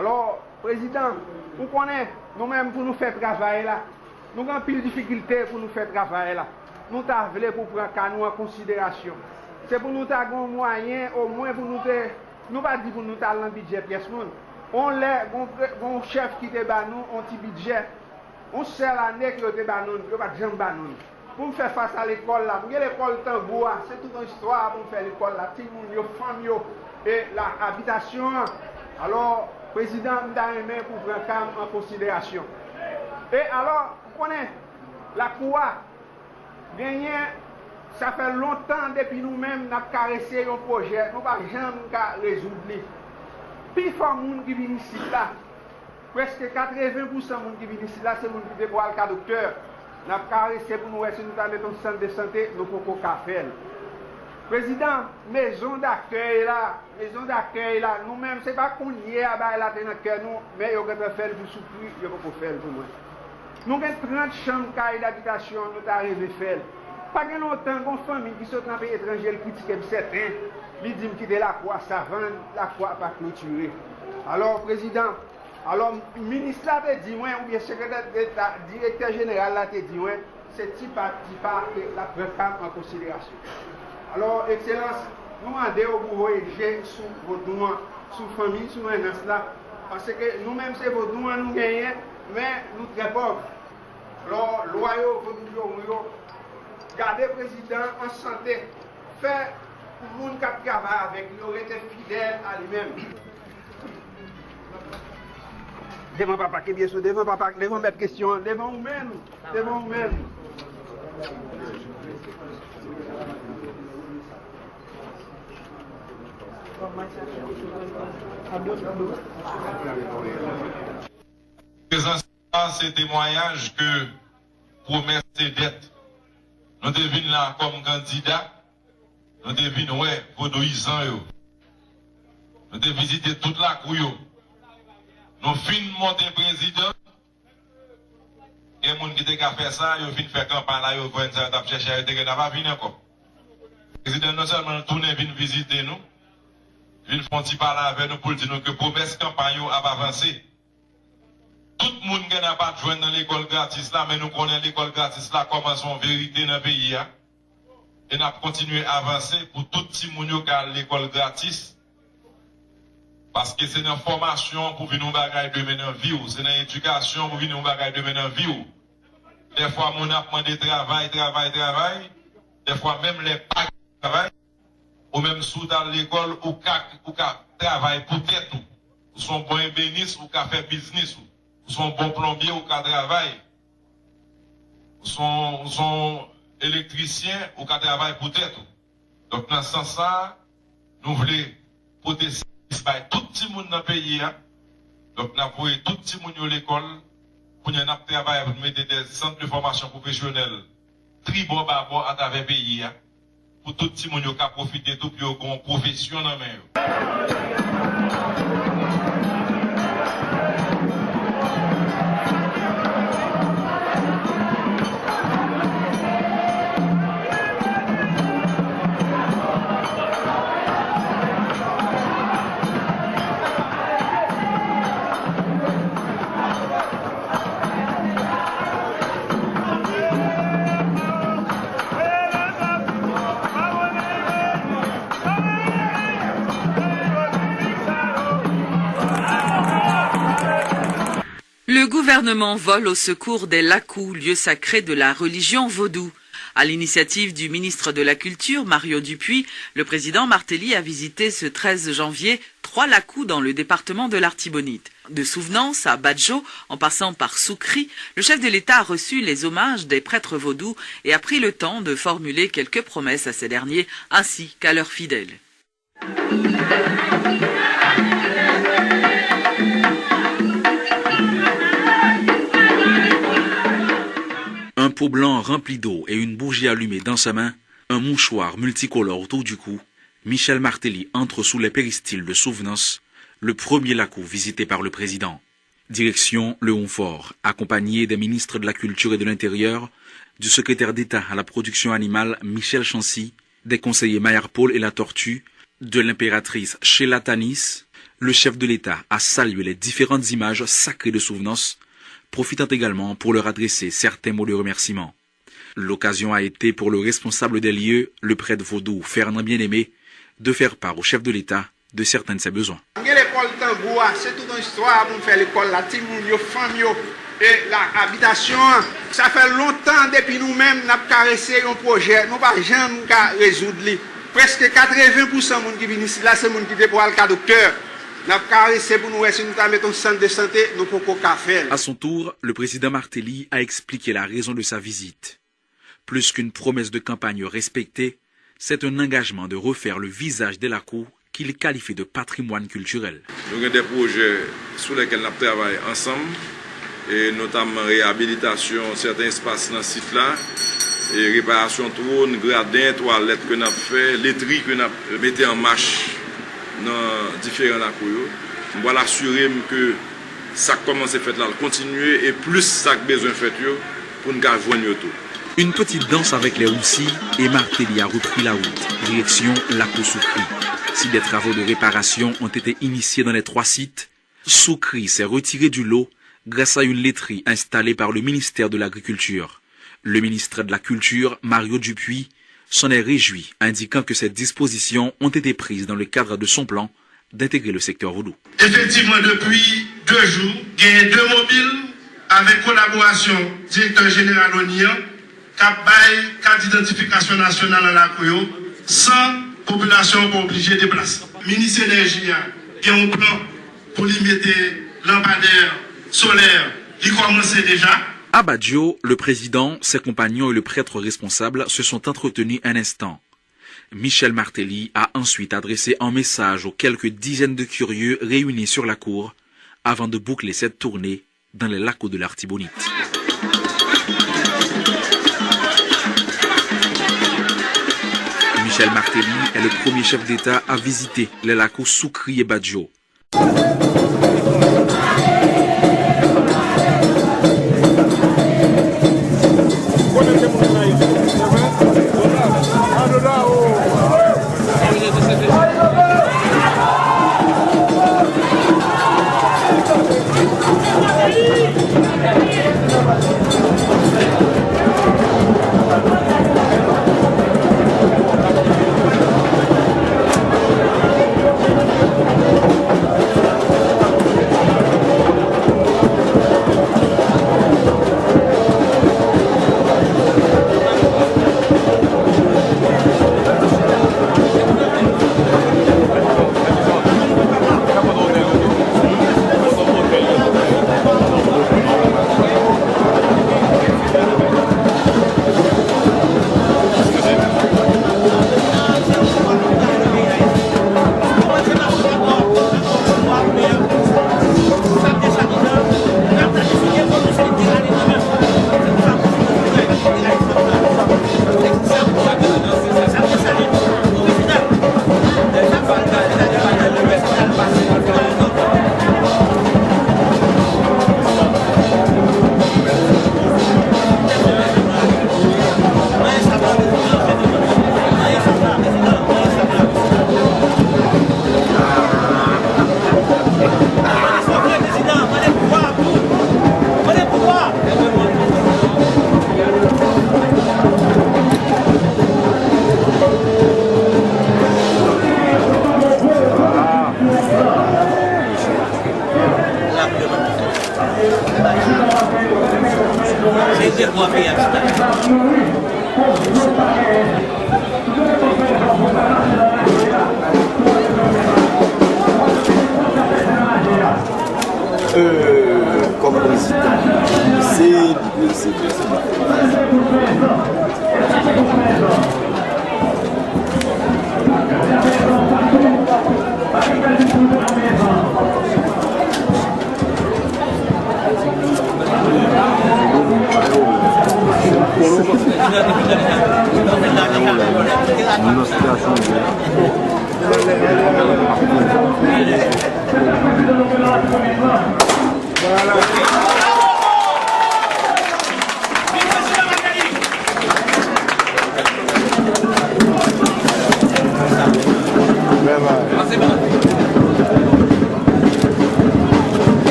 Alors, président, vous connaissez, nous-mêmes pour nous faire travailler là, nous avons pile de difficultés pour nous faire travailler là. Nous avons pour prendre nous en considération. C'est pour nous avoir un moyen, au moins pour nous pas dire pour nous avoir un budget pièce. On l'a, un chef qui te bat nous, un petit budget. On sait l'année que te bat nous, il pas jamais bat nous. Pour me faire face à l'école là, pour l'école Tambour, c'est toute une histoire pour me faire l'école là, tout le monde, famille et l'habitation. Alors, président, nous avons aimé pour prendre calme en considération. Et alors, vous connaissez, la Cour gagné, ça fait longtemps depuis nous-mêmes, nous avons caressé un projet, nous n'avons jamais résoudre. Puis, il faut que les gens qui viennent ici là, presque 80% des gens qui viennent ici là, c'est les gens qui viennent voir le cas docteur. Nous avons caressé pour nous, si nous avons un centre de santé, nous pouvons faire. Président, maison d'accueil là, nous-mêmes, ce n'est pas qu'on y est à la tête dans nous, mais nous avons fait pour souffrir, nous pouvons faire pour nous. Nous avons 30 chambres d'habitation, nous avons arrivé à faire. Pas que longtemps, une famille qui sont dans les pays étrangers, qui critique certains, ils disent qu'ils la croix savane, la croix pas clôturée. Alors, président, alors, le ministre a dit, ou bien le secrétaire d'État, directeur général a dit, c'est petit par la prendre en considération. Alors, Excellence, nous demandons au ONG sous vos dons, sous famille, sous l'agence là, parce que nous-mêmes, c'est vos dons, nous gagnons, mais nous très pauvres. Alors, loyaux, vous gardez le président en santé, faire pour le monde qui travaille avec lui, aurait été fidèle à lui-même. Devant papa, qui est bien sûr, devant papa, devant mettre question, devant vous-même, devant vous-même. Ces témoignages que promesses et dettes, nous devinons là comme candidat, nous devinons, ouais, vaudouisants, nous devons visiter toute la cour, nous finissons monter président, et les gens qui ont fait ça, ils finissent faire campagne là, ils viennent chercher, ils n'ont pas venir encore. Le président non seulement tourne vient visiter nous, il font petit parler avec nous pour dire que promesse campagne a avancé. Tout le monde qui n'a pas joué dans l'école gratis là, mais nous connaissons l'école gratis là comme en vérité dans le pays. Et nous avons continué à avancer pour tout le monde qui a l'école gratis. Parce que c'est une formation pour venir nous bagaille de mener en vie, c'est une éducation pour venir nous bagaille de mener en vie. Des fois, on a demandé travail. Des fois, même les pas de travail, ou même sous dans l'école, ou qu'à travail pour tête, ou sont bons ébénistes, ou qu'à faire business, ou sont bons plombiers, ou qu'à travail, ou sont électriciens, ou qu'à travail pour tête. Donc, dans ce sens-là, nous voulons protéger tout le monde dans le pays. Donc, nous avons tout le monde à l'école pour nous travailler, pour mettre des centres de formation professionnelle très bon à travers le pays. Pour tout le monde qui a profité de tout pour une profession dans le pays. Le gouvernement vole au secours des Lakou, lieu sacré de la religion vaudou. À l'initiative du ministre de la Culture, Mario Dupuis, le président Martelly a visité ce 13 janvier 3 Lakou dans le département de l'Artibonite. De Souvenance à Badjo, en passant par Soukri, le chef de l'État a reçu les hommages des prêtres vaudous et a pris le temps de formuler quelques promesses à ces derniers ainsi qu'à leurs fidèles. Un pot blanc rempli d'eau et une bougie allumée dans sa main, un mouchoir multicolore autour du cou, Michel Martelly entre sous les péristyles de Souvenance, le premier Lakou visité par le président. Direction le Honfort, accompagné des ministres de la Culture et de l'Intérieur, du secrétaire d'État à la production animale Michel Chancy, des conseillers Maillard Paul et la Tortue, de l'impératrice Sheila Tanis, Le chef de l'État a salué les différentes images sacrées de souvenance, profitant également pour leur adresser certains mots de remerciement. L'occasion a été pour le responsable des lieux, le prêtre vaudou Fernand Bien-Aimé, de faire part au chef de l'État de certains de ses besoins. L'école Tangoua, c'est toute une histoire pour faire l'école là, Timounio, famille et l'habitation. Ça fait longtemps depuis nous-mêmes, nous avons caressé un projet, nous n'avons jamais résoudre. Presque 80% de gens qui viennent ici, là, c'est des gens qui étaient pour le cas docteur. Nous avons caressé pour nous, si nous mettons un centre de santé, nous ne pouvons pas faire. À son tour, le président Martelly a expliqué la raison de sa visite. Plus qu'une promesse de campagne respectée, c'est un engagement de refaire le visage de la cour qu'il qualifie de patrimoine culturel. Nous avons des projets sur lesquels nous travaillons ensemble, et notamment réhabilitation de certains espaces dans ce site-là, et réparation de trônes, gradins, toilettes que nous avons fait, laiterie que nous avons mis en marche dans différents lacos. Nous allons assurer que ça commence à faire là, continuer, et plus ça a besoin de faire pour nous joindre tout. Une petite danse avec les roussis et Martelly a repris la route, direction Laco Soukri. Si des travaux de réparation ont été initiés dans les 3 sites, Soukri s'est retiré du lot grâce à une laiterie installée par le ministère de l'Agriculture. Le ministre de la Culture, Mario Dupuy, s'en est réjoui, indiquant que ces dispositions ont été prises dans le cadre de son plan d'intégrer le secteur vaudou. Effectivement, depuis 2 jours, il y a 2 mobiles avec collaboration directeur général ONIA, carte d'identification nationale à la Kouyo, sans population pas obligée de déplacer. Le ministre de l'Énergie a un plan pour limiter lampadaire solaire. Il commence déjà. À Badjo, le président, ses compagnons et le prêtre responsable se sont entretenus un instant. Michel Martelly a ensuite adressé un message aux quelques dizaines de curieux réunis sur la cour avant de boucler cette tournée dans les lacos de l'Artibonite. Michel Martelly est le premier chef d'État à visiter les lacos Soukri et Badjo. Comme président, c'est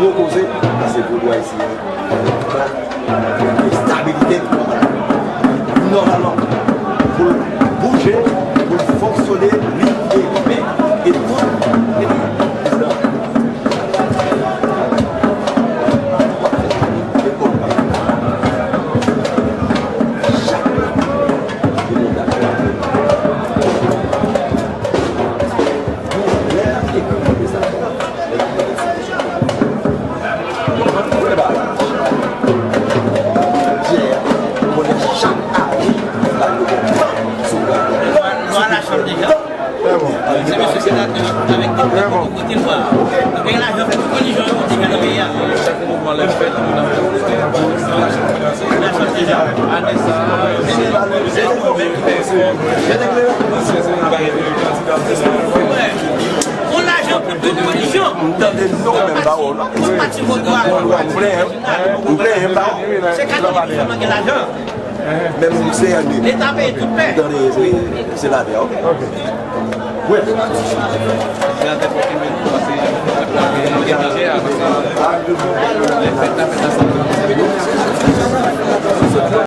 proposé, c'est pour nous ici. Stabilité. Normalement, pour bouger, pour fonctionner, libre et tout. On l'argent pour toute condition. C'est quand on manque l'argent. Même si c'est un L'État paye tout paix. c'est la terre. Oui.